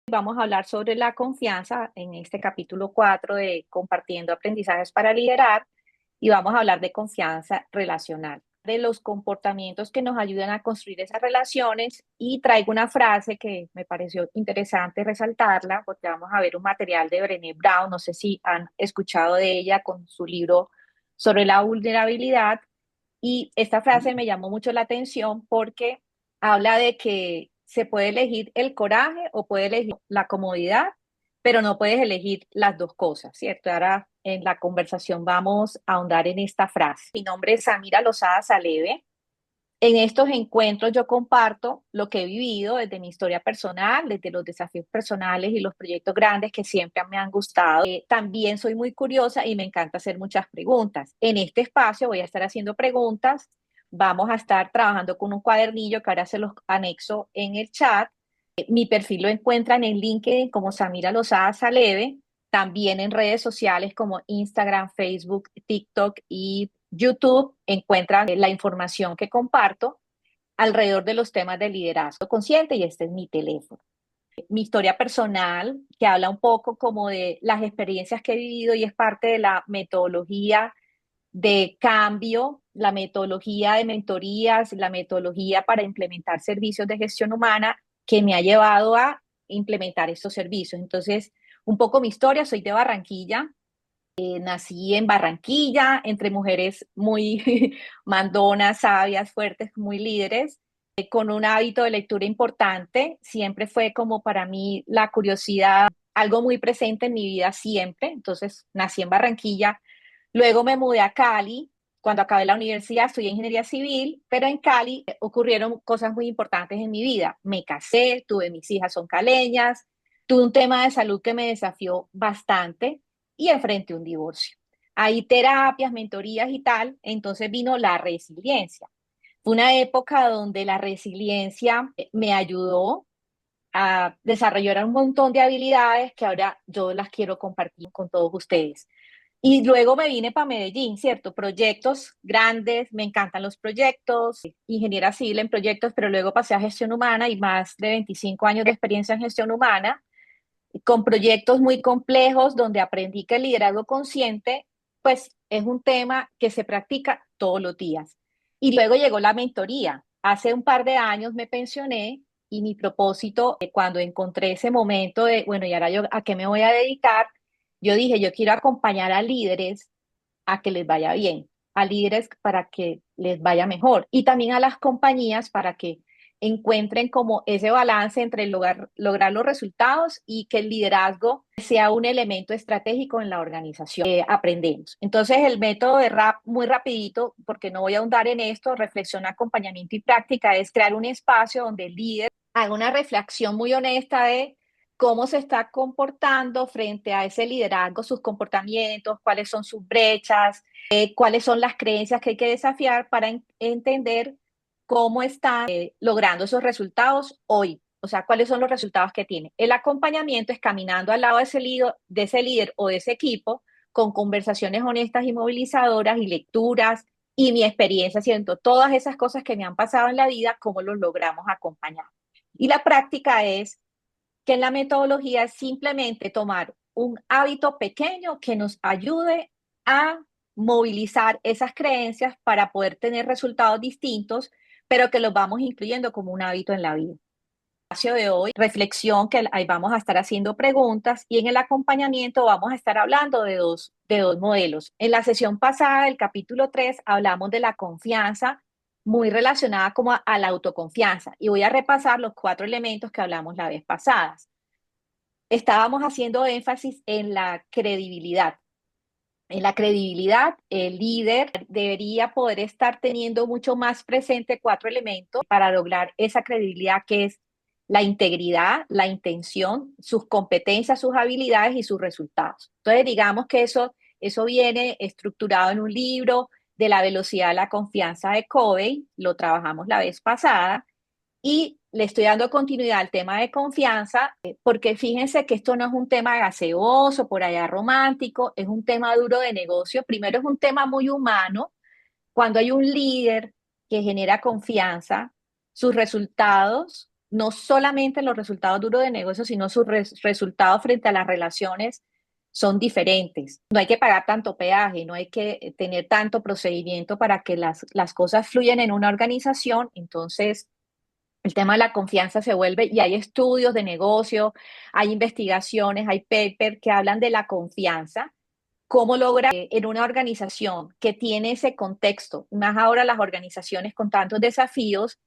Vamos a hablar sobre la confianza en este capítulo 4 de Compartiendo aprendizajes para liderar y vamos a hablar de confianza relacional, de los comportamientos que nos ayudan a construir esas relaciones y traigo una frase que me pareció interesante resaltarla porque vamos a ver un material de Brené Brown, no sé si han escuchado de ella con su libro sobre la vulnerabilidad y esta frase me llamó mucho la atención porque habla de que se puede elegir el coraje o puede elegir la comodidad, pero no puedes elegir las dos cosas, ¿cierto? Ahora en la conversación vamos a ahondar en esta frase. Mi nombre es Samira Lozada Saleve. En estos encuentros yo comparto lo que he vivido desde mi historia personal, desde los desafíos personales y los proyectos grandes que siempre me han gustado. También soy muy curiosa y me encanta hacer muchas preguntas. En este espacio voy a estar haciendo preguntas. Vamos a estar trabajando con un cuadernillo que ahora se los anexo en el chat. Mi perfil lo encuentran en LinkedIn como Samira Lozada Saleve, también en redes sociales como Instagram, Facebook, TikTok y YouTube encuentran la información que comparto alrededor de los temas de liderazgo consciente y este es mi teléfono. Mi historia personal, que habla un poco como de las experiencias que he vivido y es parte de la metodología de cambio, la metodología de mentorías, la metodología para implementar servicios de gestión humana que me ha llevado a implementar estos servicios. Entonces, un poco mi historia, soy de Barranquilla, nací en Barranquilla, entre mujeres muy mandonas, sabias, fuertes, muy líderes, con un hábito de lectura importante. Siempre fue como para mí la curiosidad, algo muy presente en mi vida siempre. Entonces, nací en Barranquilla. Luego me mudé a Cali. Cuando acabé la universidad, estudié ingeniería civil, pero en Cali ocurrieron cosas muy importantes en mi vida. Me casé, tuve mis hijas, son caleñas, tuve un tema de salud que me desafió bastante y enfrenté un divorcio. Hay terapias, mentorías y tal, entonces vino la resiliencia. Fue una época donde la resiliencia me ayudó a desarrollar un montón de habilidades que ahora yo las quiero compartir con todos ustedes. Y luego me vine para Medellín, ¿cierto? Proyectos grandes, me encantan los proyectos, ingeniera civil en proyectos, pero luego pasé a gestión humana y más de 25 años de experiencia en gestión humana con proyectos muy complejos donde aprendí que el liderazgo consciente, pues es un tema que se practica todos los días. Y luego llegó la mentoría. Hace un par de años me pensioné y mi propósito, cuando encontré ese momento de, bueno, ¿y ahora yo a qué me voy a dedicar? Yo dije, yo quiero acompañar a líderes a que les vaya bien, a líderes para que les vaya mejor y también a las compañías para que encuentren como ese balance entre lograr los resultados y que el liderazgo sea un elemento estratégico en la organización. Aprendemos. Entonces el método de RAP, muy rapidito, porque no voy a ahondar en esto, reflexión, acompañamiento y práctica, es crear un espacio donde el líder haga una reflexión muy honesta de cómo se está comportando frente a ese liderazgo, sus comportamientos, cuáles son sus brechas, cuáles son las creencias que hay que desafiar para entender cómo están logrando esos resultados hoy. O sea, cuáles son los resultados que tiene. El acompañamiento es caminando al lado de ese líder o de ese equipo con conversaciones honestas y movilizadoras y lecturas y mi experiencia haciendo todas esas cosas que me han pasado en la vida, cómo los logramos acompañar. Y la práctica es que en la metodología es simplemente tomar un hábito pequeño que nos ayude a movilizar esas creencias para poder tener resultados distintos, pero que los vamos incluyendo como un hábito en la vida. De hoy, reflexión, que ahí vamos a estar haciendo preguntas y en el acompañamiento vamos a estar hablando de dos modelos. En la sesión pasada, el capítulo 3 hablamos de la confianza muy relacionada como a la autoconfianza y voy a repasar los cuatro elementos que hablamos la vez pasada. Estábamos haciendo énfasis en la credibilidad. En la credibilidad, el líder debería poder estar teniendo mucho más presente cuatro elementos para lograr esa credibilidad que es la integridad, la intención, sus competencias, sus habilidades y sus resultados. Entonces, digamos que eso viene estructurado en un libro de la velocidad de la confianza de Covey, lo trabajamos la vez pasada, y le estoy dando continuidad al tema de confianza, porque fíjense que esto no es un tema gaseoso, por allá romántico, es un tema duro de negocio. Primero es un tema muy humano. Cuando hay un líder que genera confianza, sus resultados no solamente los resultados duros de negocio, sino sus resultados frente a las relaciones son diferentes. No hay que pagar tanto peaje, no hay que tener tanto procedimiento para que las cosas fluyan en una organización. Entonces, el tema de la confianza se vuelve, y hay estudios de negocio, hay investigaciones, hay papers que hablan de la confianza, cómo logra en una organización que tiene ese contexto, más ahora las organizaciones con tantos desafíos,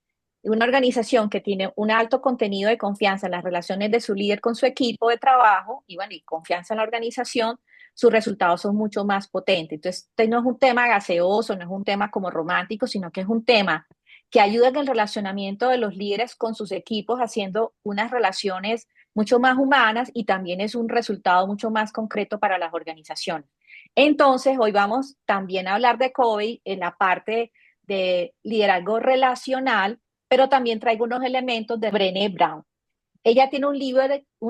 una organización que tiene un alto contenido de confianza en las relaciones de su líder con su equipo de trabajo y bueno, y confianza en la organización, sus resultados son mucho más potentes. Entonces, este no es un tema gaseoso, no es un tema como romántico, sino que es un tema que ayuda en el relacionamiento de los líderes con sus equipos, haciendo unas relaciones mucho más humanas, y también es un resultado mucho más concreto para las organizaciones. Entonces, hoy vamos también a hablar de Covey en la parte de liderazgo relacional, pero también traigo unos elementos de Brené Brown. Ella tiene un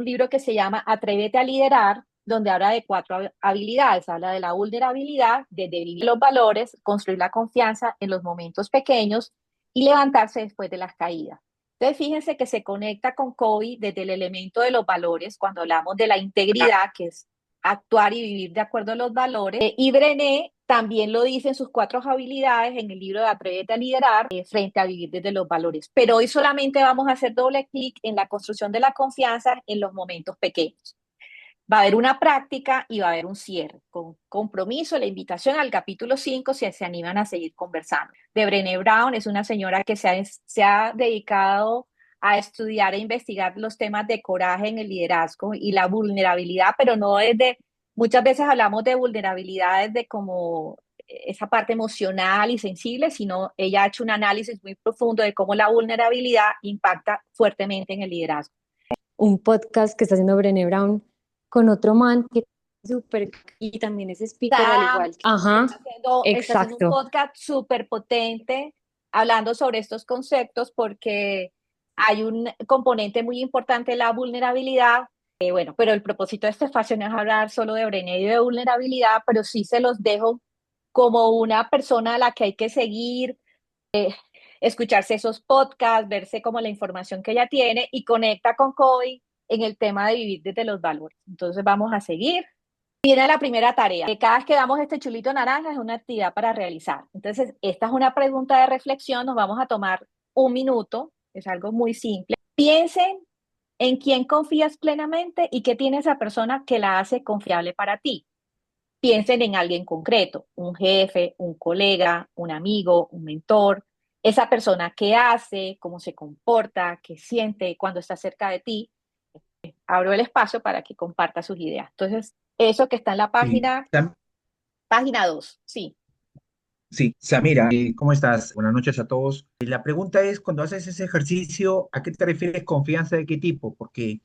libro que se llama Atrévete a liderar, donde habla de 4 habilidades. Habla de la vulnerabilidad, de vivir los valores, construir la confianza en los momentos pequeños y levantarse después de las caídas. Entonces, fíjense que se conecta con Covey desde el elemento de los valores, cuando hablamos de la integridad, que es actuar y vivir de acuerdo a los valores. Y Brené también lo dice en sus 4 habilidades en el libro de Atrévete a liderar, frente a vivir desde los valores. Pero hoy solamente vamos a hacer doble clic en la construcción de la confianza en los momentos pequeños. Va a haber una práctica y va a haber un cierre, con compromiso, la invitación al capítulo 5 si se animan a seguir conversando. De Brené Brown es una señora que se ha dedicado a estudiar e investigar los temas de coraje en el liderazgo y la vulnerabilidad, pero no desde, muchas veces hablamos de vulnerabilidades de como esa parte emocional y sensible, sino ella ha hecho un análisis muy profundo de cómo la vulnerabilidad impacta fuertemente en el liderazgo. Un podcast que está haciendo Brené Brown con otro man que es súper y también es speaker al Está, igual. Ajá, está haciendo un exacto. podcast súper potente hablando sobre estos conceptos, porque hay un componente muy importante de la vulnerabilidad. Bueno, pero el propósito de este espacio no es hablar solo de Brené y de vulnerabilidad, pero sí se los dejo como una persona a la que hay que seguir, escucharse esos podcasts, verse como la información que ella tiene, y conecta con Cody en el tema de vivir desde los valores. Entonces vamos a seguir. Viene la primera tarea. Cada vez que damos este chulito naranja es una actividad para realizar. Entonces, esta es una pregunta de reflexión. Nos vamos a tomar un minuto. Es algo muy simple. Piensen en quién confías plenamente y qué tiene esa persona que la hace confiable para ti. Piensen en alguien concreto, un jefe, un colega, un amigo, un mentor, esa persona que hace, cómo se comporta, qué siente cuando está cerca de ti. Abro el espacio para que comparta sus ideas. Entonces, eso que está en la Sí, página 2, sí. sí, Samira, ¿cómo estás? Buenas noches a todos. La pregunta es, cuando haces ese ejercicio, ¿a qué te refieres confianza de qué tipo? Porque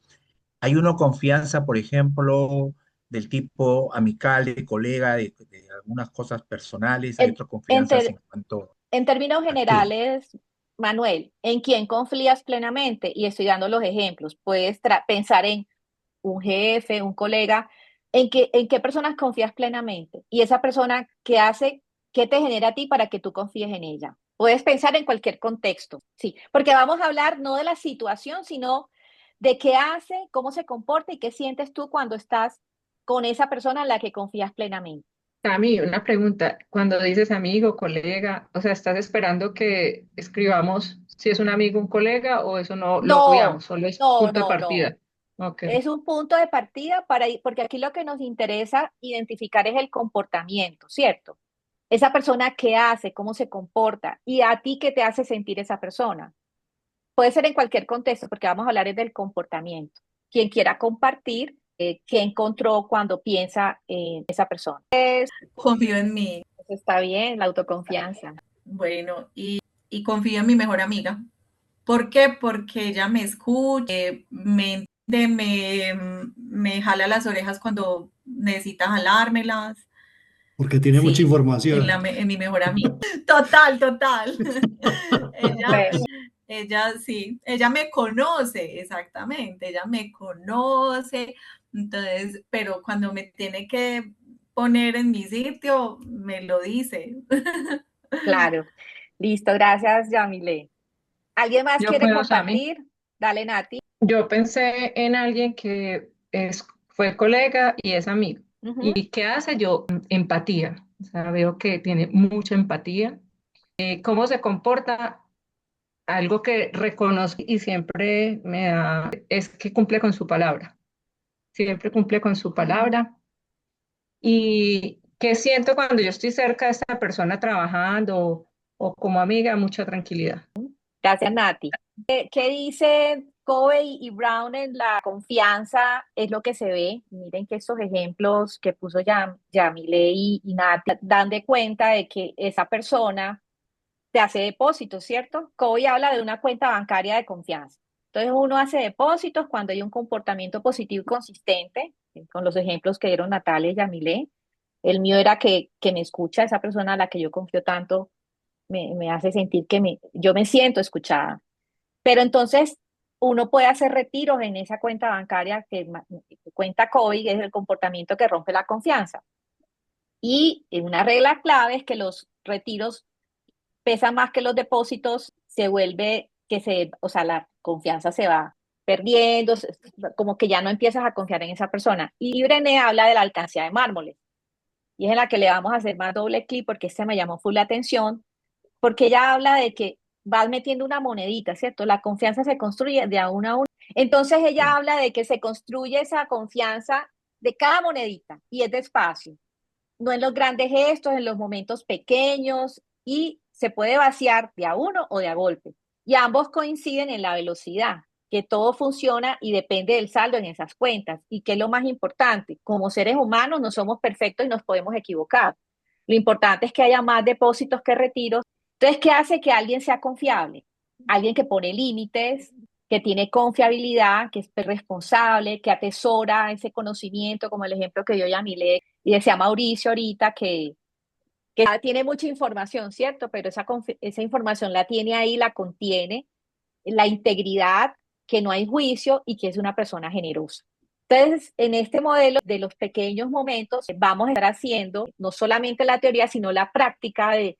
hay uno confianza, por ejemplo, del tipo amical, de colega, de algunas cosas personales, hay En, otras en, confianzas ter- en cuanto en términos a qué. generales, Manuel, ¿en quién confías plenamente? Y estoy dando los ejemplos. Puedes pensar en un jefe, un colega, en qué personas confías plenamente. Y esa persona, ¿qué hace? ¿Qué te genera a ti para que tú confíes en ella? Puedes pensar en cualquier contexto, sí, porque vamos a hablar no de la situación, sino de qué hace, cómo se comporta y qué sientes tú cuando estás con esa persona en la que confías plenamente. Tami, una pregunta. Cuando dices amigo, colega, o sea, ¿estás esperando que escribamos si es un amigo, un colega, o eso no lo No, obviamos, solo es no, punto de no, no. partida? Ok. Es un punto de partida para ir, porque aquí lo que nos interesa identificar es el comportamiento, ¿cierto? Esa persona qué hace, cómo se comporta, y a ti qué te hace sentir esa persona. Puede ser en cualquier contexto, porque vamos a hablar es del comportamiento. Quien quiera compartir, qué encontró cuando piensa en esa persona. Confío en mí, Eso está bien, la autoconfianza. bueno, y confío en mi mejor amiga. ¿Por qué? Porque ella me escucha, me entiende, me jala las orejas cuando necesita jalármelas. Porque tiene mucha Sí, información. en mi mejor amiga. Total, total. ella, Bueno, ella sí, ella me conoce, exactamente, ella me conoce. Entonces, pero cuando me tiene que poner en mi sitio, me lo dice. claro. Listo, gracias, Yamile. ¿Alguien más Yo quiere puedo, Sami. compartir? Dale, Nati. Yo pensé en alguien que fue colega y es amigo. Ujú. ¿Y qué hace? Yo, empatía. O sea, veo que tiene mucha empatía. ¿Cómo se comporta? Algo que reconozco y siempre me da, es que cumple con su palabra. Siempre cumple con su palabra. ¿Y qué siento cuando yo estoy cerca de esta persona trabajando o como amiga? Mucha tranquilidad. Gracias, Nati. ¿Qué dice Covey y Brown en la confianza? Es lo que se ve. Miren que estos ejemplos que puso Yamile y Nati dan de cuenta de que esa persona te hace depósitos, ¿cierto? Covey habla de una cuenta bancaria de confianza. Entonces uno hace depósitos cuando hay un comportamiento positivo y consistente, con los ejemplos que dieron Natalia y Yamile. El mío era que me escucha, esa persona a la que yo confío tanto me hace sentir yo me siento escuchada. Pero entonces uno puede hacer retiros en esa cuenta bancaria que cuenta COVID, que es el comportamiento que rompe la confianza. Y una regla clave es que los retiros pesan más que los depósitos, se vuelve o sea, la confianza se va perdiendo, como que ya no empiezas a confiar en esa persona. Y Brené habla de la alcancía de mármoles, y es en la que le vamos a hacer más doble clic porque este me llamó full la atención, porque ella habla de que vas metiendo una monedita, ¿cierto? La confianza se construye de a uno a uno. Entonces ella Sí. habla de que se construye esa confianza de cada monedita y es despacio, no en los grandes gestos, en los momentos pequeños y se puede vaciar de a uno o de a golpe. Y ambos coinciden en la velocidad, que todo funciona y depende del saldo en esas cuentas. Y que es lo más importante, como seres humanos no somos perfectos y nos podemos equivocar. Lo importante es que haya más depósitos que retiros. Entonces, ¿qué hace que alguien sea confiable? Alguien que pone límites, que tiene confiabilidad, que es responsable, que atesora ese conocimiento, como el ejemplo que dio Yamile y decía Mauricio ahorita que tiene mucha información, ¿cierto? Pero esa información la tiene ahí, la contiene, la integridad, que no hay juicio y que es una persona generosa. Entonces, en este modelo de los pequeños momentos, vamos a estar haciendo no solamente la teoría, sino la práctica de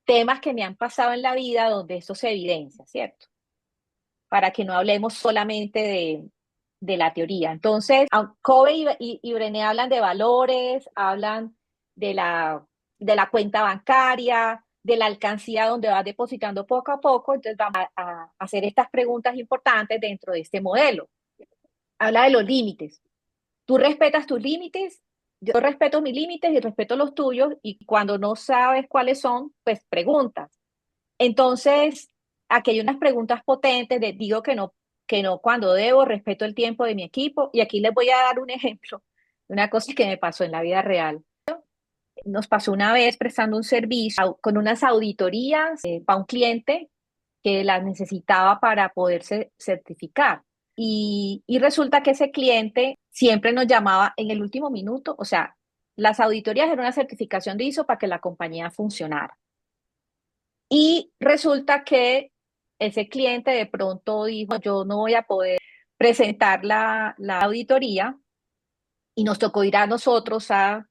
temas que me han pasado en la vida donde eso se evidencia, ¿cierto? Para que no hablemos solamente de la teoría. Entonces, Covey y Brené hablan de valores, hablan de de la cuenta bancaria, de la alcancía donde vas depositando poco a poco. Entonces, vamos a hacer estas preguntas importantes dentro de este modelo. Habla de los límites. Tú respetas tus límites, yo respeto mis límites y respeto los tuyos, y cuando no sabes cuáles son, pues preguntas. Entonces, aquí hay unas preguntas potentes de digo que no cuando debo, respeto el tiempo de mi equipo. Y aquí les voy a dar un ejemplo de una cosa que me pasó en la vida real. Nos pasó una vez prestando un servicio con unas auditorías para un cliente que las necesitaba para poderse certificar. Y resulta que ese cliente siempre nos llamaba en el último minuto, o sea, las auditorías eran una certificación de ISO para que la compañía funcionara. Y resulta que ese cliente de pronto dijo, yo no voy a poder presentar la auditoría y nos tocó ir a nosotros a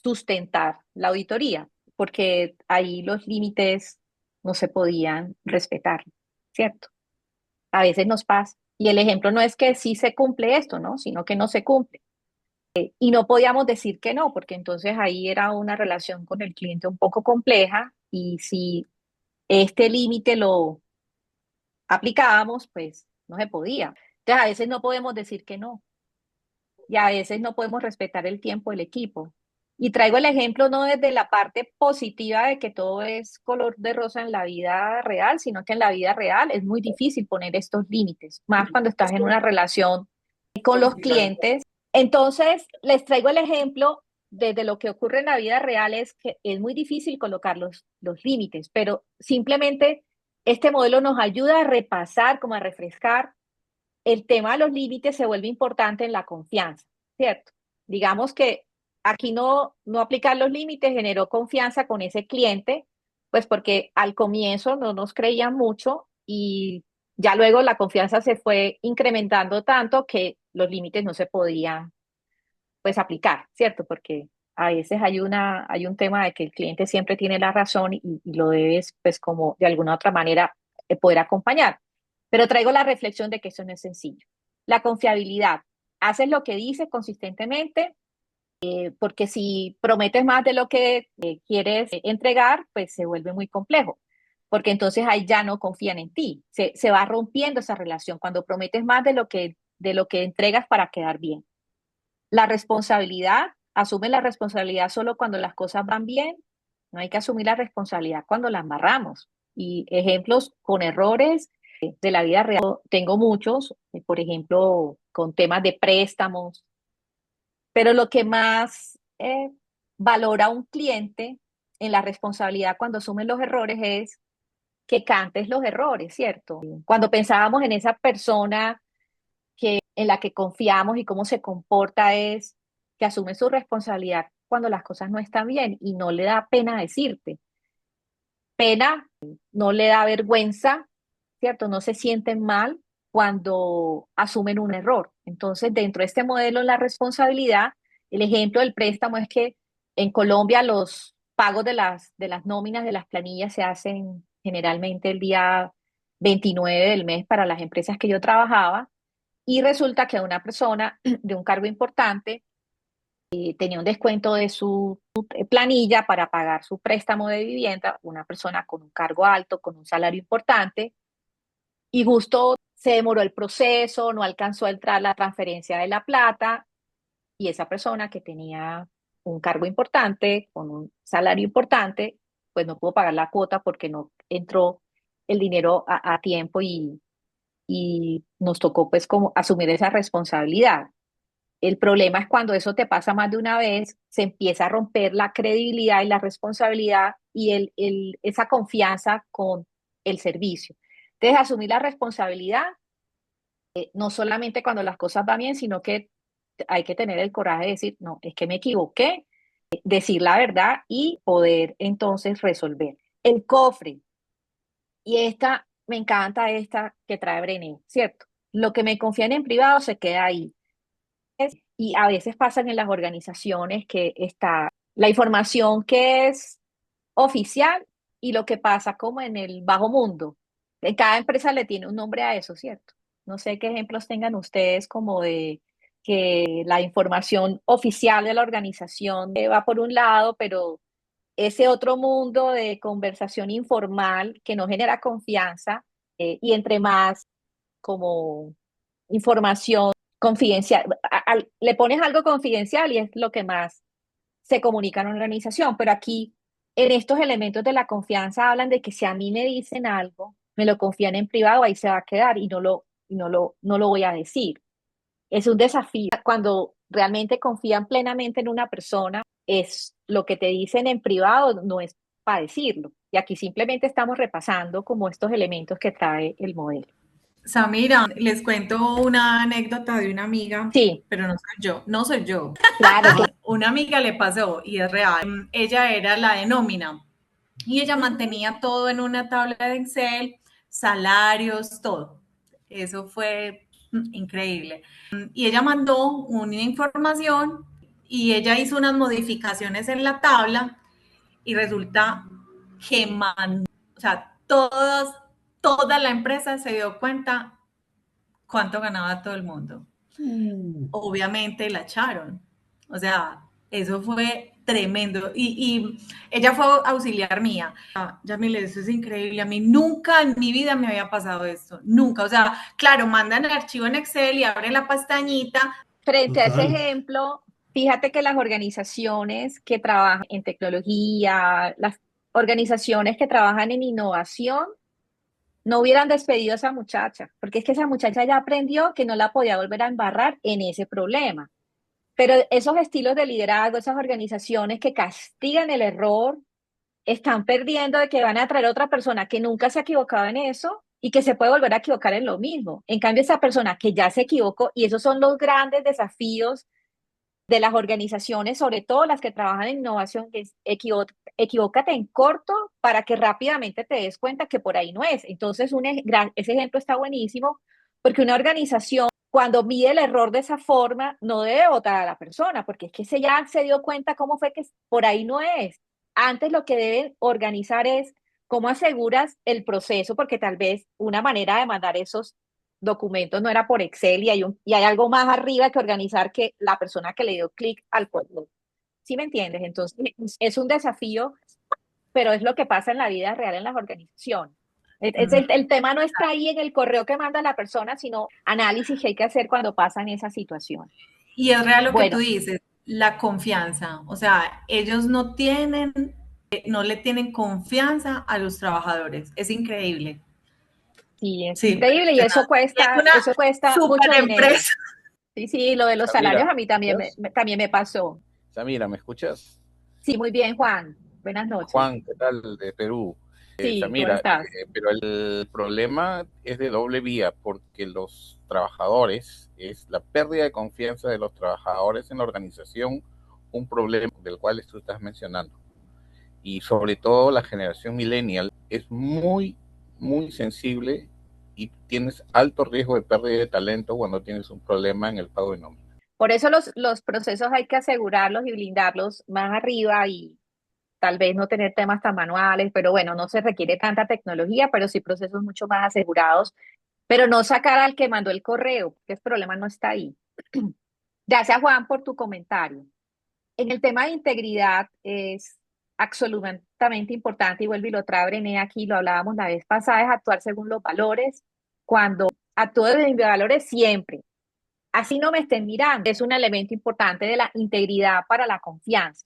sustentar la auditoría, porque ahí los límites no se podían respetar, ¿cierto? A veces nos pasa. Y el ejemplo no es que sí se cumple esto, ¿no? Sino que no se cumple. Y no podíamos decir que no, porque entonces ahí era una relación con el cliente un poco compleja y si este límite lo aplicábamos, pues no se podía. Entonces, a veces no podemos decir que no y a veces no podemos respetar el tiempo del equipo. Y traigo el ejemplo no desde la parte positiva de que todo es color de rosa en la vida real, sino que en la vida real es muy difícil poner estos límites, más cuando estás en una relación con los clientes. Entonces, les traigo el ejemplo desde lo que ocurre en la vida real, es que es muy difícil colocar los límites, pero simplemente este modelo nos ayuda a repasar, como a refrescar. El tema de los límites se vuelve importante en la confianza, ¿cierto? Digamos que aquí no aplicar los límites generó confianza con ese cliente, pues porque al comienzo no nos creían mucho y ya luego la confianza se fue incrementando tanto que los límites no se podían pues aplicar, ¿cierto? Porque a veces hay un tema de que el cliente siempre tiene la razón y lo debes pues como de alguna otra manera poder acompañar. Pero traigo la reflexión de que eso no es sencillo. La confiabilidad. Haces lo que dices consistentemente, porque si prometes más de lo que quieres entregar, pues se vuelve muy complejo, porque entonces ahí ya no confían en ti. Se va rompiendo esa relación cuando prometes más de lo que entregas para quedar bien. La responsabilidad, asume la responsabilidad solo cuando las cosas van bien, no hay que asumir la responsabilidad cuando la embarramos. Y ejemplos con errores de la vida real, tengo muchos, por ejemplo, con temas de préstamos, pero lo que más valora un cliente en la responsabilidad cuando asumen los errores es que cantes los errores, ¿cierto? Cuando pensábamos en esa persona en la que confiamos y cómo se comporta es que asume su responsabilidad cuando las cosas no están bien y no le da pena decirte. Pena, no le da vergüenza, ¿cierto? No se sienten mal cuando asumen un error. Entonces, dentro de este modelo, la responsabilidad, el ejemplo del préstamo es que en Colombia los pagos de las nóminas de las planillas se hacen generalmente el día 29 del mes para las empresas que yo trabajaba y resulta que una persona de un cargo importante tenía un descuento de su planilla para pagar su préstamo de vivienda, una persona con un cargo alto, con un salario importante, y justo se demoró el proceso, no alcanzó a entrar la transferencia de la plata, y esa persona que tenía un cargo importante, con un salario importante, pues no pudo pagar la cuota porque no entró el dinero a tiempo y nos tocó pues como asumir esa responsabilidad. El problema es cuando eso te pasa más de una vez, se empieza a romper la credibilidad y la responsabilidad y esa confianza con el servicio. Entonces, asumir la responsabilidad, no solamente cuando las cosas van bien, sino que hay que tener el coraje de decir, no, es que me equivoqué, decir la verdad y poder entonces resolver. El cofre, y esta, me encanta esta que trae Brené, ¿cierto? Lo que me confían en privado se queda ahí. Y a veces pasan en las organizaciones que está la información que es oficial y lo que pasa como en el bajo mundo. En cada empresa le tiene un nombre a eso, ¿cierto? No sé qué ejemplos tengan ustedes como de que la información oficial de la organización va por un lado, pero ese otro mundo de conversación informal que no genera confianza y entre más como información confidencial, le pones algo confidencial y es lo que más se comunica en una organización, pero aquí en estos elementos de la confianza hablan de que si a mí me dicen algo, me lo confían en privado, ahí se va a quedar y no lo voy a decir. Es un desafío cuando realmente confían plenamente en una persona, es lo que te dicen en privado, no es para decirlo. Y aquí simplemente estamos repasando como estos elementos que trae el modelo. Samira, les cuento una anécdota de una amiga, Sí, pero no soy yo. claro, claro. Una amiga le pasó y es real. Ella era la de nómina y ella mantenía todo en una tabla de Excel, salarios, todo. Eso fue increíble. Y ella mandó una información y ella hizo unas modificaciones en la tabla y resulta que o sea, toda la empresa se dio cuenta cuánto ganaba todo el mundo. Obviamente la echaron. O sea, eso fue tremendo. Y ella fue auxiliar mía. Yamile, eso es increíble. A mí nunca en mi vida me había pasado esto. Nunca. O sea, claro, mandan el archivo en Excel y abren la pestañita. Frente a ese Total. ejemplo, fíjate que las organizaciones que trabajan en tecnología, las organizaciones que trabajan en innovación, no hubieran despedido a esa muchacha, porque es que esa muchacha ya aprendió que no la podía volver a embarrar en ese problema. Pero esos estilos de liderazgo, esas organizaciones que castigan el error, están perdiendo de que van a traer otra persona que nunca se ha equivocado en eso y que se puede volver a equivocar en lo mismo. En cambio, esa persona que ya se equivocó, y esos son los grandes desafíos de las organizaciones, sobre todo las que trabajan en innovación, que es equivócate en corto para que rápidamente te des cuenta que por ahí no es. Entonces, ese ejemplo está buenísimo porque una organización, cuando mide el error de esa forma, no debe votar a la persona, porque es que ya se dio cuenta cómo fue que por ahí no es. Antes lo que deben organizar es ¿Cómo aseguras el proceso? Porque tal vez una manera de mandar esos documentos no era por Excel y hay algo más arriba que organizar que la persona que le dio clic al pueblo. ¿Sí me entiendes? Entonces, es un desafío, pero es lo que pasa en la vida real en las organizaciones. El tema no está ahí en el correo que manda la persona, sino análisis que hay que hacer cuando pasan esas situaciones. Y es real lo que tú Bueno, dices, la confianza. O sea, ellos no le tienen confianza a los trabajadores. Es increíble. sí, es Sí, increíble y impresionante. Y es una eso cuesta super mucho dinero. empresa. Sí, sí, lo de los Samira, salarios a mí ¿me también escuchas? también me pasó. Samira, ¿me escuchas? Sí, muy bien, Juan. Buenas noches. Juan, ¿qué tal? De Perú. Sí, ¿cómo Samira, estás? pero el problema es de doble vía porque los trabajadores, es la pérdida de confianza de los trabajadores en la organización, un problema del cual tú estás mencionando. Y sobre todo la generación millennial es muy sensible y tienes alto riesgo de pérdida de talento cuando tienes un problema en el pago de nómina. Por eso los procesos hay que asegurarlos y blindarlos más arriba y tal vez no tener temas tan manuales, pero bueno, no se requiere tanta tecnología, pero sí procesos mucho más asegurados, pero no sacar al que mandó el correo, porque el problema no está ahí. Gracias, Juan, por tu comentario. En el tema de integridad es absolutamente importante, y vuelvo y lo trae Brené aquí, lo hablábamos la vez pasada, es actuar según los valores. Cuando actúo desde mis valores siempre, así no me estén mirando, es un elemento importante de la integridad para la confianza.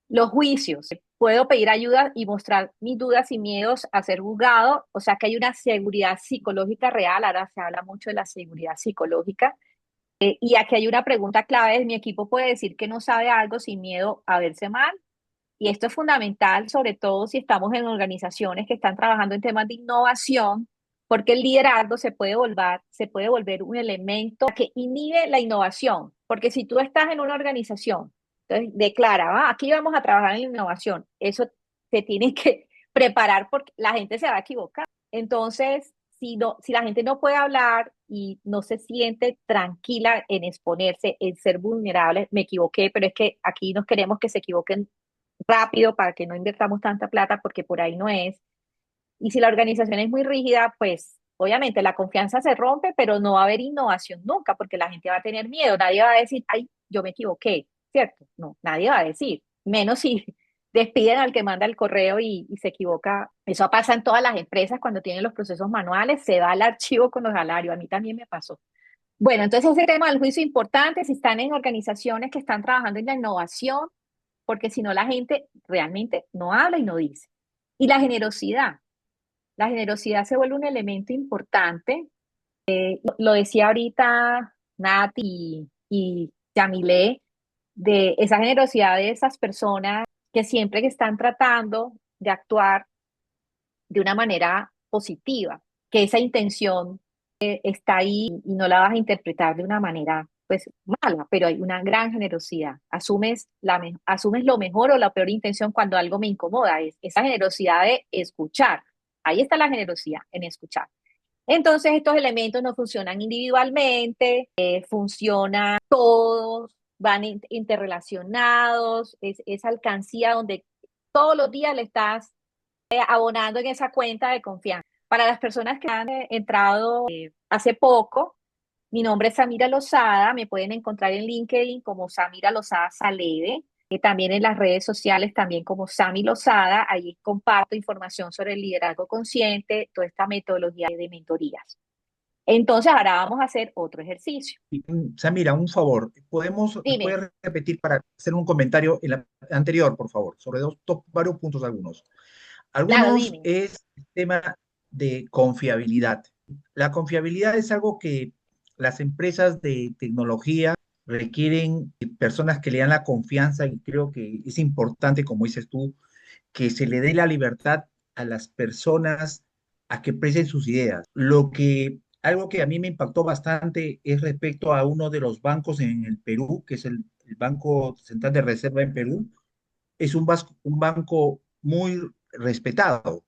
Los juicios, puedo pedir ayuda y mostrar mis dudas y miedos a ser juzgado, o sea que hay una seguridad psicológica real, ahora se habla mucho de la seguridad psicológica. Y aquí hay una pregunta clave, mi equipo puede decir que no sabe algo sin miedo a verse mal. Y esto es fundamental, sobre todo si estamos en organizaciones que están trabajando en temas de innovación, porque el liderazgo se puede volver un elemento que inhibe la innovación. Porque si tú estás en una organización, entonces declara, "Ah, aquí vamos a trabajar en la innovación", eso te tiene que preparar porque la gente se va a equivocar. Entonces, si la gente no puede hablar y no se siente tranquila en exponerse, en ser vulnerable, me equivoqué, pero es que aquí nos queremos que se equivoquen rápido para que no invirtamos tanta plata porque por ahí no es. Y si la organización es muy rígida, pues obviamente la confianza se rompe, pero no va a haber innovación nunca porque la gente va a tener miedo. Nadie va a decir, ay, yo me equivoqué, ¿cierto? No, nadie va a decir, menos si despiden al que manda el correo y se equivoca. Eso pasa en todas las empresas cuando tienen los procesos manuales, se va al archivo con los salarios. A mí también me pasó. Bueno, entonces ese tema del juicio es importante si están en organizaciones que están trabajando en la innovación, porque si no la gente realmente no habla y no dice. Y la generosidad se vuelve un elemento importante. Lo decía ahorita Nat y Yamile, de esa generosidad de esas personas que siempre que están tratando de actuar de una manera positiva, que esa intención está ahí y no la vas a interpretar de una manera pues mala, pero hay una gran generosidad. Asumes lo mejor o la peor intención cuando algo me incomoda, es esa generosidad de escuchar. Ahí está la generosidad, en escuchar. Entonces estos elementos no funcionan individualmente, funcionan todos, van interrelacionados, es esa alcancía donde todos los días le estás abonando en esa cuenta de confianza. Para las personas que han entrado hace poco, mi nombre es Samira Lozada, me pueden encontrar en LinkedIn como Samira Lozada Saleve, también en las redes sociales también como Sami Lozada, ahí comparto información sobre el liderazgo consciente, toda esta metodología de mentorías. Entonces ahora vamos a hacer otro ejercicio. Samira, un favor, Dime, ¿puedes repetir para hacer un comentario en la anterior, por favor, sobre varios puntos algunos? claro, Algunos dime. es el tema de confiabilidad. La confiabilidad es algo que las empresas de tecnología requieren personas que le dan la confianza y creo que es importante, como dices tú, que se le dé la libertad a las personas a que expresen sus ideas. Algo que a mí me impactó bastante es respecto a uno de los bancos en el Perú, que es el Banco Central de Reserva en Perú. Es un banco muy respetado.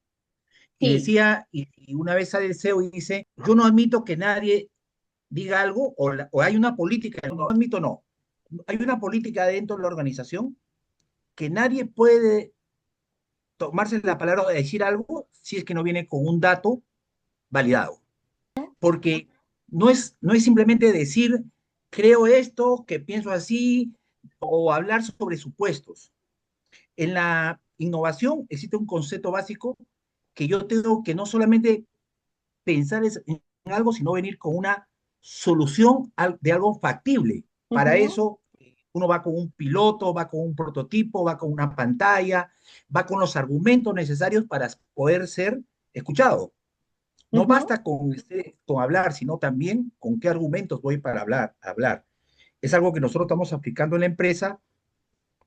Y Sí, decía, y una vez sale el CEO y dice, yo no admito que nadie diga algo o hay una política, no admito, no. Hay una política dentro de la organización que nadie puede tomarse la palabra de decir algo si es que no viene con un dato validado. Porque no es simplemente decir, creo esto, que pienso así, o hablar sobre supuestos. En la innovación existe un concepto básico que yo tengo que no solamente pensar en algo, sino venir con una solución de algo factible. Para Ujú, eso, uno va con un piloto, va con un prototipo, va con una pantalla, va con los argumentos necesarios para poder ser escuchado. No ujú. basta con hablar, sino también con qué argumentos voy para hablar. Es algo que nosotros estamos aplicando en la empresa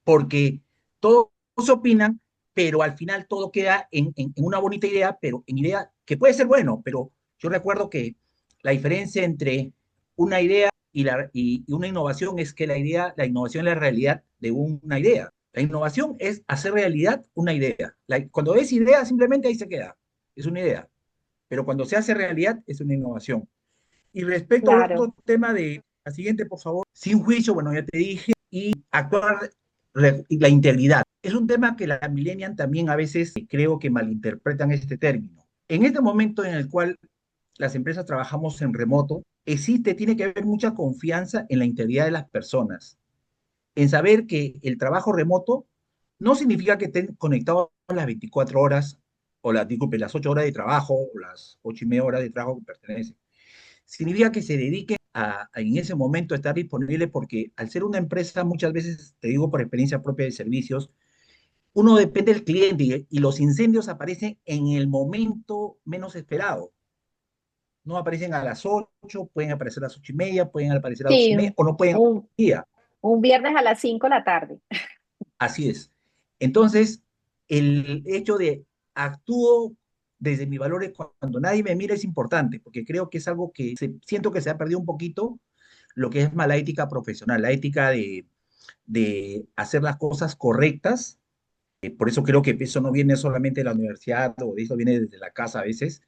porque todos opinan, pero al final todo queda en una bonita idea, pero en idea que puede ser bueno, pero yo recuerdo que la diferencia entre una idea y una innovación es que la innovación es la realidad de una idea. La innovación es hacer realidad una idea. Cuando es idea, simplemente ahí se queda. Es una idea. Pero cuando se hace realidad, es una innovación. Y respecto al Claro. otro tema de la siguiente, por favor, sin juicio, bueno, ya te dije, y actuar y la integridad. Es un tema que la millennial también a veces creo que malinterpretan este término. En este momento en el cual las empresas trabajamos en remoto, tiene que haber mucha confianza en la integridad de las personas, en saber que el trabajo remoto no significa que estén conectados las 24 horas o disculpe, las 8 horas de trabajo o las 8 y media horas de trabajo que pertenecen. Significa que se dediquen en ese momento a estar disponible porque al ser una empresa, muchas veces, te digo por experiencia propia de servicios, uno depende del cliente y los incendios aparecen en el momento menos esperado. No aparecen a las 8, pueden aparecer a las 8 y media, pueden aparecer a las 8 y Sí, media o no pueden un, día. un viernes a las 5 de la tarde. Así es. Entonces, el hecho de actúo desde mis valores cuando nadie me mira es importante, porque creo que es algo que siento que se ha perdido un poquito lo que es más la ética profesional, la ética de hacer las cosas correctas. Por eso creo que eso no viene solamente de la universidad o de eso viene desde la casa a veces,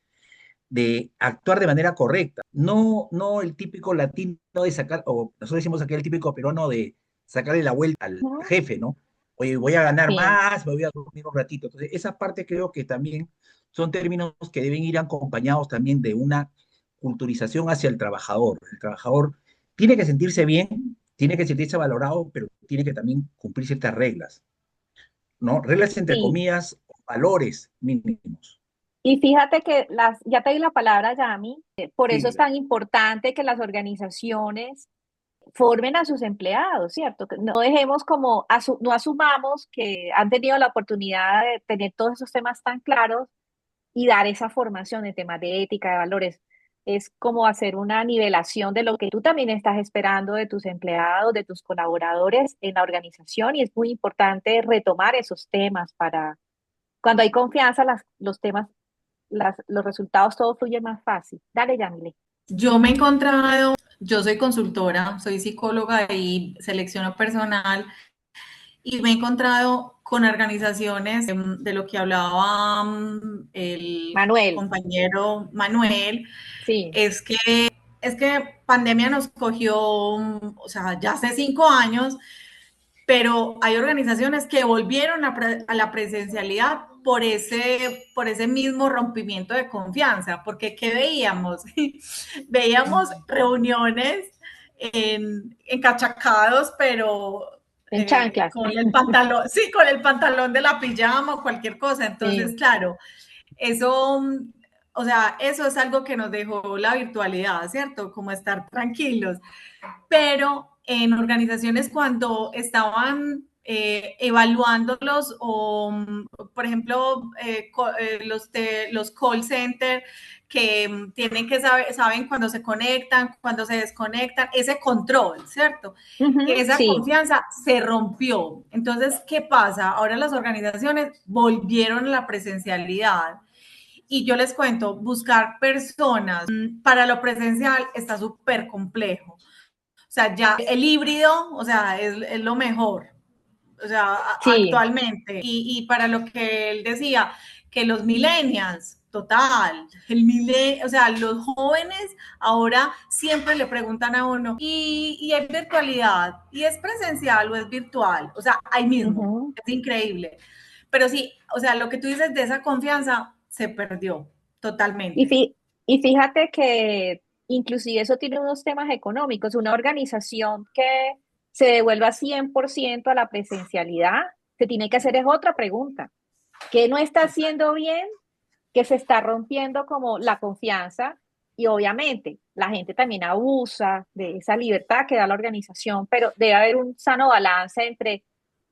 de actuar de manera correcta. No el típico latino de sacar, o nosotros decimos aquí el típico peruano de sacarle la vuelta al Ujú. jefe, ¿no? Oye, voy a ganar Sí, más, me voy a dormir un ratito. Entonces, esa parte creo que también son términos que deben ir acompañados también de una culturización hacia el trabajador. El trabajador tiene que sentirse bien, tiene que sentirse valorado, pero tiene que también cumplir ciertas reglas, ¿no? Reglas entre sí. comillas, valores mínimos. Y fíjate que ya te di la palabra, Yami, por eso es Sí, tan importante que las organizaciones formen a sus empleados, ¿cierto? Que no dejemos como, no asumamos que han tenido la oportunidad de tener todos esos temas tan claros y dar esa formación en temas de ética, de valores. Es como hacer una nivelación de lo que tú también estás esperando de tus empleados, de tus colaboradores en la organización y es muy importante retomar esos temas para, cuando hay confianza, los temas, los resultados, todo fluye más fácil. Dale, Yamile. Yo me he encontrado, yo soy consultora, soy psicóloga y selecciono personal y me he encontrado con organizaciones de lo que hablaba el Manuel, compañero Manuel, sí. es que, es que pandemia nos cogió, o sea, ya hace 5 años, pero hay organizaciones que volvieron a la presencialidad por ese mismo rompimiento de confianza, porque ¿qué veíamos? Veíamos reuniones encachacados, pero En chanclas. con el pantalón, sí, con el pantalón de la pijama o cualquier cosa. Entonces, Sí, claro, eso, o sea, eso es algo que nos dejó la virtualidad, ¿cierto? Como estar tranquilos. Pero en organizaciones cuando estaban evaluándolos o, por ejemplo, los call center que tienen que saben cuando se conectan, cuando se desconectan, ese control, ¿cierto? ujú, Esa sí, confianza se rompió. Entonces, ¿qué pasa? Ahora las organizaciones volvieron a la presencialidad. Y yo les cuento, buscar personas para lo presencial está súper complejo. O sea, ya el híbrido, o sea, es lo mejor, o sea, sí. actualmente. Y para lo que él decía, que los millennials, total, o sea, los jóvenes ahora siempre le preguntan a uno, ¿y es virtualidad? ¿Y es presencial o es virtual? O sea, ahí mismo, Ujú. es increíble. pero sí, o sea, lo que tú dices de esa confianza se perdió Y, totalmente. y fíjate que inclusive eso tiene unos temas económicos. Una organización que se devuelva 100% a la presencialidad, se tiene que hacer es otra pregunta. ¿Qué no está haciendo bien? Que se está rompiendo como la confianza y obviamente la gente también abusa de esa libertad que da la organización, pero debe haber un sano balance entre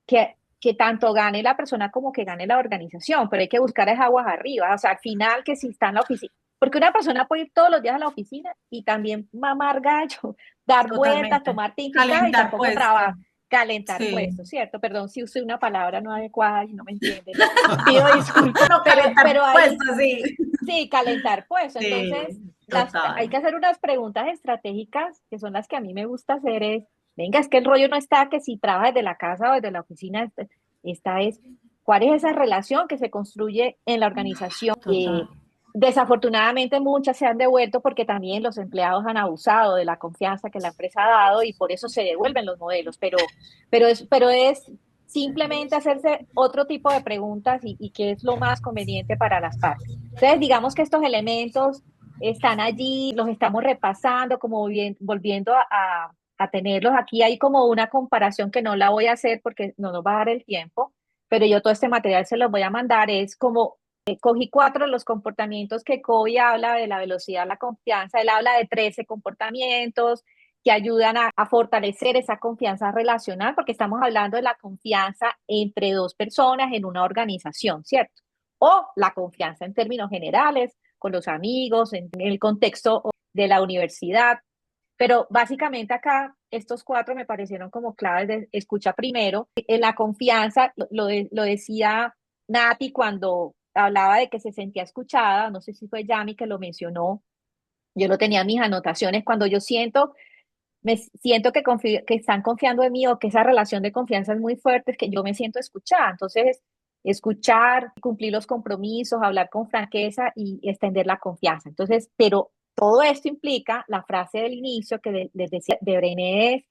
que tanto gane la persona como que gane la organización, pero hay que buscar esas aguas arriba, o sea, al final que si está en la oficina, porque una persona puede ir todos los días a la oficina y también mamar gallo, dar vueltas, Totalmente. tomar tinto y tal, y Calentar tampoco puesto. trabaja, calentar Sí. puestos, ¿cierto? Perdón si usé una palabra no adecuada y no me entienden. Pido disculpas, No, pero calentar ahí puesto, sí. sí, calentar puesto. Entonces, Sí, hay total. que hacer unas preguntas estratégicas, que son las que a mí me gusta hacer, es, venga, es que el rollo no está que si trabajas desde la casa o desde la oficina, esta es, ¿cuál es esa relación que se construye en la organización? Total. Desafortunadamente muchas se han devuelto porque también los empleados han abusado de la confianza que la empresa ha dado y por eso se devuelven los modelos, pero es simplemente hacerse otro tipo de preguntas y qué es lo más conveniente para las partes. Entonces, digamos que estos elementos están allí, los estamos repasando, como volviendo a tenerlos. Aquí hay como una comparación que no la voy a hacer porque no nos va a dar el tiempo, pero yo todo este material se los voy a mandar. Es como, cogí 4 de los comportamientos que Covey habla de la velocidad, la confianza. Él habla de 13 comportamientos que ayudan a fortalecer esa confianza relacional, porque estamos hablando de la confianza entre dos personas en una organización, ¿cierto? O la confianza en términos generales, con los amigos, en el contexto de la universidad. Pero básicamente acá estos 4 me parecieron como claves de escucha primero. En la confianza, lo decía Nati cuando hablaba de que se sentía escuchada, no sé si fue Yami que lo mencionó, yo lo tenía en mis anotaciones, cuando yo me siento que están confiando en mí o que esa relación de confianza es muy fuerte, es que yo me siento escuchada. Entonces, escuchar, cumplir los compromisos, hablar con franqueza y extender la confianza. Entonces, pero todo esto implica la frase del inicio que les decía de Brené es,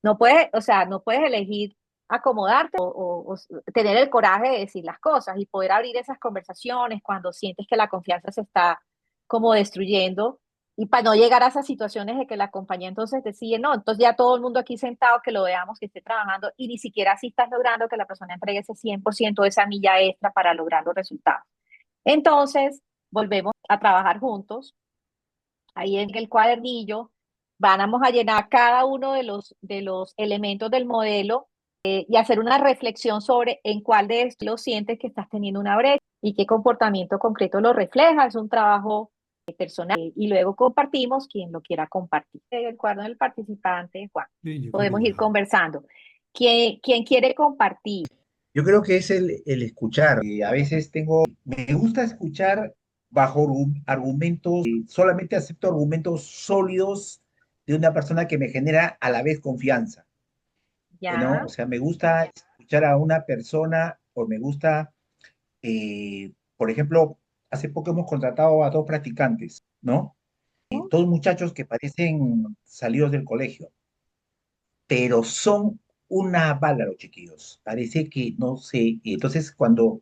no puedes, o sea, no puedes elegir acomodarte o tener el coraje de decir las cosas y poder abrir esas conversaciones cuando sientes que la confianza se está como destruyendo y para no llegar a esas situaciones de que la compañía entonces decide, no, entonces ya todo el mundo aquí sentado que lo veamos, que esté trabajando y ni siquiera así estás logrando que la persona entregue ese 100% de esa milla extra para lograr los resultados. Entonces, volvemos a trabajar juntos. Ahí en el cuadernillo vamos a llenar cada uno de los elementos del modelo y hacer una reflexión sobre en cuál de estos lo sientes que estás teniendo una brecha y qué comportamiento concreto lo refleja. Es un trabajo personal y luego compartimos quien lo quiera compartir. El cuaderno del participante, Juan. Sí, yo creo que Podemos ir ya. conversando. ¿Quién quiere compartir? Yo creo que es el escuchar. A veces me gusta escuchar bajo argumentos, solamente acepto argumentos sólidos de una persona que me genera a la vez confianza, ¿no? ¿Ya? O sea, me gusta escuchar a una persona o me gusta, por ejemplo, hace poco hemos contratado a 2 practicantes, ¿no? 2 muchachos que parecen salidos del colegio, pero son una bala los chiquillos. Parece que, no sé, entonces cuando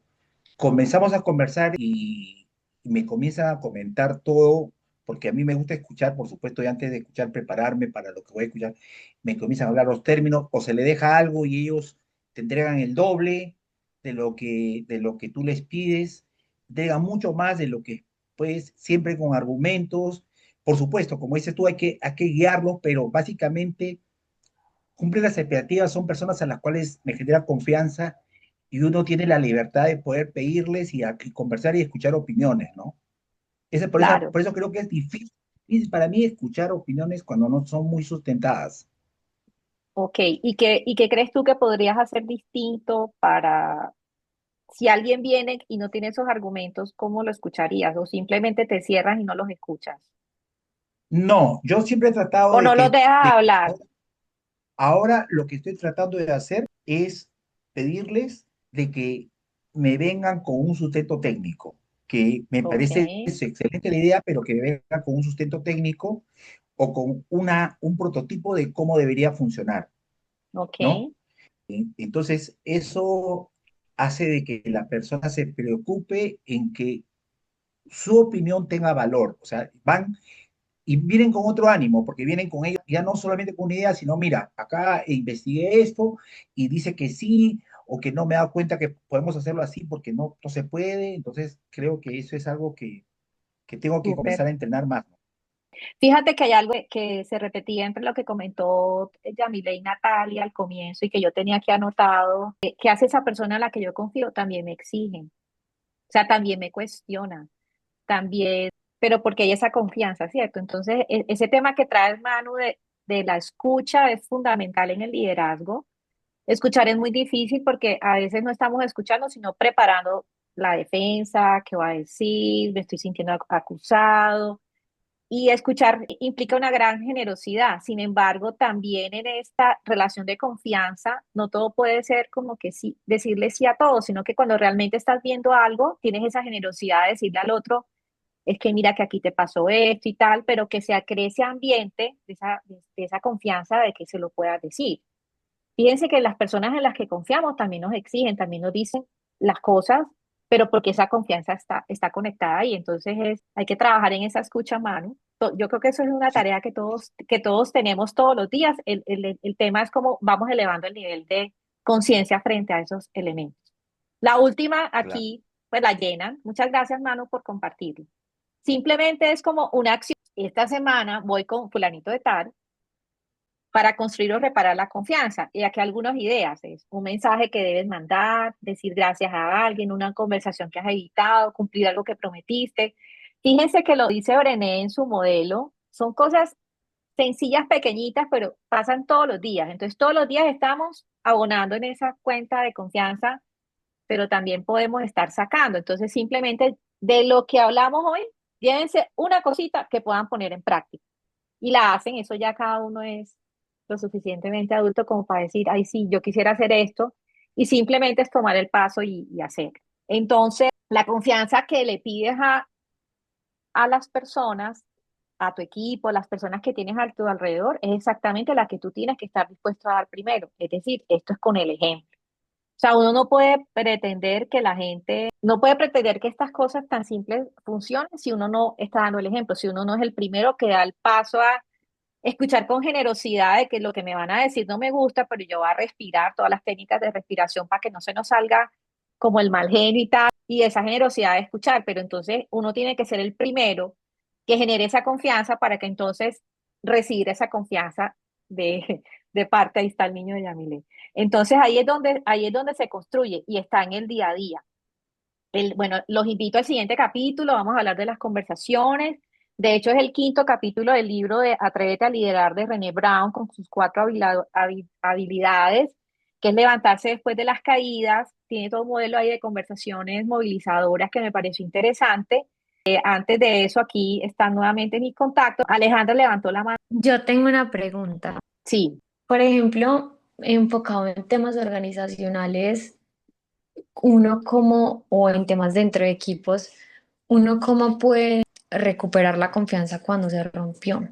comenzamos a conversar y me comienzan a comentar todo, porque a mí me gusta escuchar, por supuesto, y antes de escuchar, prepararme para lo que voy a escuchar, me comienzan a hablar los términos, o se le deja algo y ellos te entregan el doble de lo que tú les pides, entregan mucho más de lo que, pues, siempre con argumentos. Por supuesto, como dices tú, hay que guiarlos, pero básicamente cumplen las expectativas, son personas a las cuales me genera confianza y uno tiene la libertad de poder pedirles y conversar y escuchar opiniones, ¿no? Por eso, Claro. por eso creo que es difícil para mí escuchar opiniones cuando no son muy sustentadas. Ok. ¿Y qué crees tú que podrías hacer distinto para si alguien viene y no tiene esos argumentos, ¿cómo lo escucharías? ¿O simplemente te cierras y no los escuchas? No, yo siempre he tratado ¿O de no los que, dejas de que hablar? ahora lo que estoy tratando de hacer es pedirles de que me vengan con un sustento técnico, que me Ok, parece es excelente la idea, pero que me vengan con un sustento técnico o con un prototipo de cómo debería funcionar, ok. ¿no? Entonces, eso hace de que la persona se preocupe en que su opinión tenga valor. O sea, van y vienen con otro ánimo, porque vienen con ellos, ya no solamente con una idea, sino mira, acá investigué esto y dice que sí, o que no me he dado cuenta que podemos hacerlo así porque no se puede. Entonces, creo que eso es algo que tengo que Súper. comenzar a entrenar más, ¿no? Fíjate que hay algo que se repetía entre lo que comentó Yamile y Natalia al comienzo y que yo tenía aquí anotado, que hace esa persona en la que yo confío, también me exigen, o sea, también me cuestionan, también, pero porque hay esa confianza, ¿cierto? Entonces, ese tema que trae Manu de la escucha es fundamental en el liderazgo. Escuchar es muy difícil porque a veces no estamos escuchando, sino preparando la defensa, qué va a decir, me estoy sintiendo acusado. Y escuchar implica una gran generosidad. Sin embargo, también en esta relación de confianza, no todo puede ser como que sí, decirle sí a todo, sino que cuando realmente estás viendo algo, tienes esa generosidad de decirle al otro, es que mira que aquí te pasó esto y tal, pero que se cree ese ambiente de esa confianza de que se lo puedas decir. Fíjense que las personas en las que confiamos también nos exigen, también nos dicen las cosas, pero porque esa confianza está conectada ahí. Entonces hay que trabajar en esa escucha, Manu. Yo creo que eso es una Sí, tarea que todos tenemos todos los días. El tema es cómo vamos elevando el nivel de conciencia frente a esos elementos. La última claro. aquí, pues la llenan. Muchas gracias, Manu, por compartirlo. Simplemente es como una acción. Esta semana voy con fulanito de tal para construir o reparar la confianza. Y aquí algunas ideas es un mensaje que debes mandar, decir gracias a alguien, una conversación que has evitado, cumplir algo que prometiste. Fíjense que lo dice Brené en su modelo, son cosas sencillas, pequeñitas, pero pasan todos los días. Entonces todos los días estamos abonando en esa cuenta de confianza, pero también podemos estar sacando. Entonces simplemente de lo que hablamos hoy, llévense una cosita que puedan poner en práctica y la hacen, eso ya cada uno es lo suficientemente adulto como para decir, ay, sí, yo quisiera hacer esto, y simplemente es tomar el paso y hacer. Entonces, la confianza que le pides a las personas, a tu equipo, a las personas que tienes a tu alrededor, es exactamente la que tú tienes que estar dispuesto a dar primero. Es decir, esto es con el ejemplo. O sea, uno no puede pretender que la gente, no puede pretender que estas cosas tan simples funcionen si uno no está dando el ejemplo, si uno no es el primero que da el paso a escuchar con generosidad de que lo que me van a decir no me gusta, pero yo voy a respirar todas las técnicas de respiración para que no se nos salga como el mal genio y tal, y esa generosidad de escuchar, pero entonces uno tiene que ser el primero que genere esa confianza para que entonces recibir esa confianza de parte, ahí está el niño de Yamile. Entonces ahí es donde se construye y está en el día a día. Bueno, los invito al siguiente capítulo, vamos a hablar de las conversaciones. De hecho, es el quinto capítulo del libro de Atrévete a liderar de René Brown con sus cuatro habilidades, que es levantarse después de las caídas. Tiene todo un modelo ahí de conversaciones movilizadoras que me pareció interesante. Antes de eso, aquí están nuevamente mis contactos. Alejandra levantó la mano. Yo tengo una pregunta. Sí, Por ejemplo, enfocado en temas organizacionales, uno como, o en temas dentro de equipos, uno cómo puede recuperar la confianza cuando se rompió.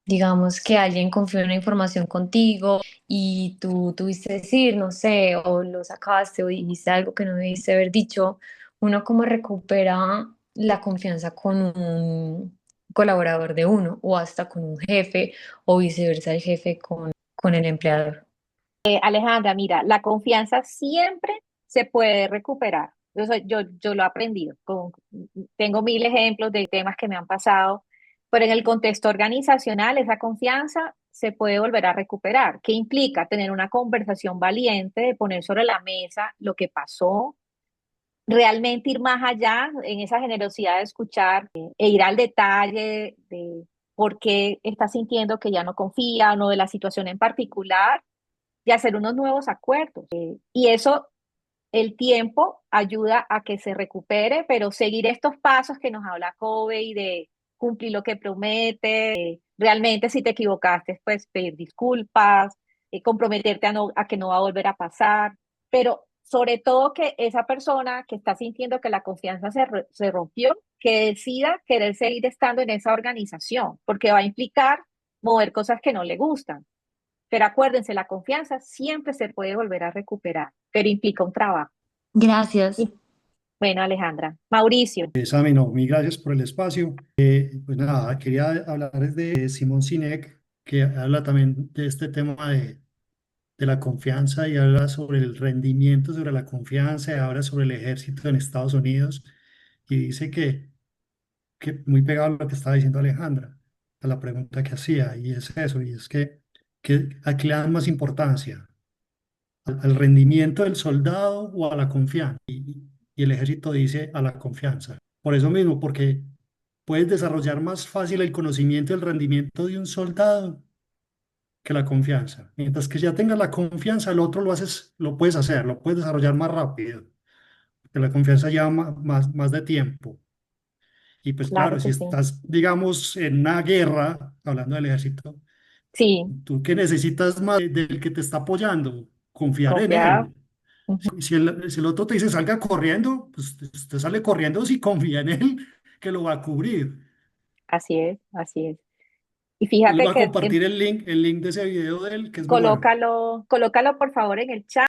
Digamos que alguien confió en una información contigo y tú tuviste que decir, no sé, o lo sacaste o dijiste algo que no debiste haber dicho. Uno cómo recupera la confianza con un colaborador de uno o hasta con un jefe o viceversa el jefe con el empleador. Alejandra, mira, la confianza siempre se puede recuperar. Yo lo he aprendido. Tengo mil ejemplos de temas que me han pasado, pero en el contexto organizacional esa confianza se puede volver a recuperar. ¿Qué implica? Tener una conversación valiente, de poner sobre la mesa lo que pasó, realmente ir más allá en esa generosidad de escuchar e ir al detalle de por qué está sintiendo que ya no confía o no de la situación en particular y hacer unos nuevos acuerdos. Y eso, el tiempo ayuda a que se recupere, pero seguir estos pasos que nos habla Kobe y de cumplir lo que promete, realmente si te equivocaste, pues pedir disculpas, comprometerte a que no va a volver a pasar, pero sobre todo que esa persona que está sintiendo que la confianza se rompió, que decida querer seguir estando en esa organización, porque va a implicar mover cosas que no le gustan. Pero acuérdense, la confianza siempre se puede volver a recuperar, pero implica un trabajo. Gracias. Y bueno, Alejandra. Mauricio, Sami, no, mil gracias por el espacio. Pues nada, quería hablar de Simón Sinek, que habla también de este tema de la confianza y habla sobre el rendimiento, sobre la confianza, y habla sobre el ejército en Estados Unidos y dice que muy pegado a lo que estaba diciendo Alejandra, a la pregunta que hacía, y es eso, y es que ¿a qué le dan más importancia? ¿Al rendimiento del soldado o a la confianza? Y el ejército dice a la confianza. Por eso mismo, porque puedes desarrollar más fácil el conocimiento y el rendimiento de un soldado que la confianza. Mientras que ya tengas la confianza, el otro lo puedes hacer, lo puedes desarrollar más rápido, porque la confianza lleva más de tiempo. Y pues claro claro, si que sí. estás, digamos, en una guerra, hablando del ejército, Sí, tú que necesitas más del que te está apoyando, confiar en confiar. él. Ujú. Si el otro te dice salga corriendo, pues usted sale corriendo si confía en él que lo va a cubrir. Así es, así es. Y Yo les fíjate voy a que compartir el link de ese video de él, que es muy bueno. colócalo por favor en el chat.